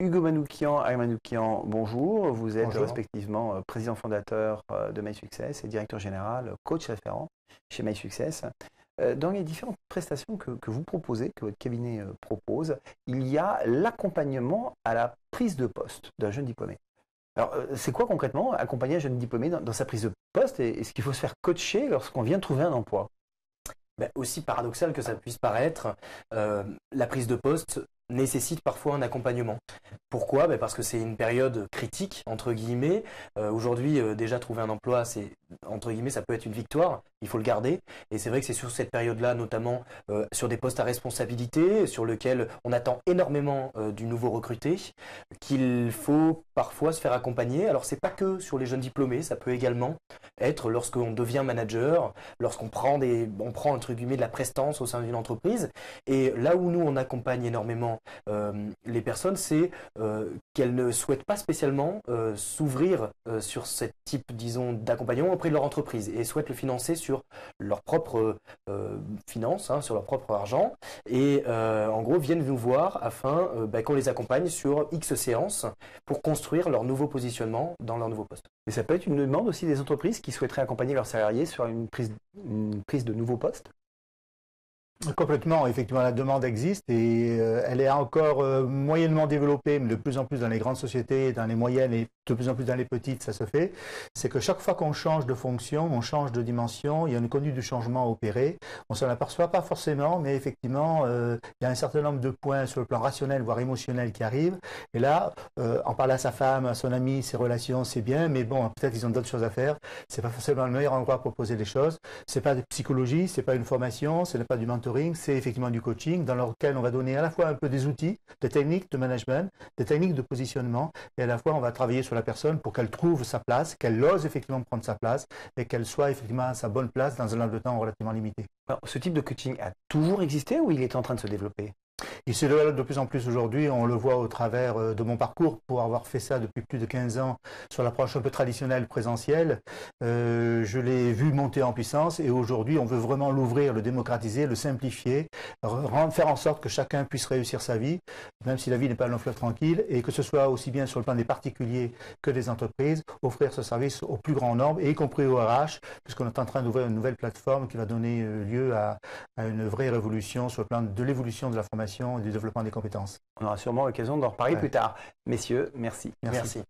Hugo Manoukian, Ariel Manoukian, bonjour. Vous êtes Bonjour. respectivement président fondateur de MySuccess et directeur général, coach référent chez MySuccess. Dans les différentes prestations que vous proposez, que votre cabinet propose, il y a l'accompagnement à la prise de poste d'un jeune diplômé. Alors, c'est quoi concrètement accompagner un jeune diplômé dans sa prise de poste et est-ce qu'il faut se faire coacher lorsqu'on vient de trouver un emploi? Aussi paradoxal que ça puisse paraître, la prise de poste nécessite parfois un accompagnement. Pourquoi? Parce que c'est une période critique, entre guillemets. Aujourd'hui, déjà trouver un emploi, entre guillemets, ça peut être une victoire, il faut le garder. Et c'est vrai que c'est sur cette période-là, notamment sur des postes à responsabilité, sur lesquels on attend énormément du nouveau recruté, qu'il faut parfois se faire accompagner. Alors, c'est pas que sur les jeunes diplômés, ça peut également être lorsqu'on devient manager, lorsqu'on prend entre guillemets de la prestance au sein d'une entreprise. Et là où nous, on accompagne énormément les personnes, c'est qu'elles ne souhaitent pas spécialement s'ouvrir sur ce type, disons, d'accompagnement auprès de leur entreprise et souhaitent le financer sur leur propre finance, sur leur propre argent. Et en gros, viennent nous voir afin qu'on les accompagne sur X séances pour construire leur nouveau positionnement dans leur nouveau poste. Et ça peut être une demande aussi des entreprises qui souhaiteraient accompagner leurs salariés sur une prise de nouveaux postes? Complètement, effectivement, la demande existe et elle est encore moyennement développée, mais de plus en plus dans les grandes sociétés, dans les moyennes et de plus en plus dans les petites, ça se fait. C'est que chaque fois qu'on change de fonction, on change de dimension, il y a une conduite du changement à opérer. On ne s'en aperçoit pas forcément, mais effectivement, il y a un certain nombre de points sur le plan rationnel, voire émotionnel qui arrivent. Et là, en parler à sa femme, à son ami, ses relations, c'est bien, mais bon, peut-être qu'ils ont d'autres choses à faire. C'est pas forcément le meilleur endroit pour poser les choses. C'est pas de psychologie, c'est pas une formation, ce n'est pas du mentoring. C'est effectivement du coaching dans lequel on va donner à la fois un peu des outils, des techniques de management, des techniques de positionnement et à la fois on va travailler sur la personne pour qu'elle trouve sa place, qu'elle ose effectivement prendre sa place et qu'elle soit effectivement à sa bonne place dans un laps de temps relativement limité. Alors, ce type de coaching a toujours existé ou il est en train de se développer? Il se développe de plus en plus aujourd'hui, on le voit au travers de mon parcours pour avoir fait ça depuis plus de 15 ans sur l'approche un peu traditionnelle présentielle. Je l'ai vu monter en puissance et aujourd'hui on veut vraiment l'ouvrir, le démocratiser, le simplifier, faire en sorte que chacun puisse réussir sa vie, même si la vie n'est pas un long fleuve tranquille, et que ce soit aussi bien sur le plan des particuliers que des entreprises, offrir ce service au plus grand nombre, et y compris au RH, puisqu'on est en train d'ouvrir une nouvelle plateforme qui va donner lieu à une vraie révolution sur le plan de l'évolution de la formation et du développement des compétences. On aura sûrement l'occasion d'en reparler plus tard. Messieurs, merci. Merci.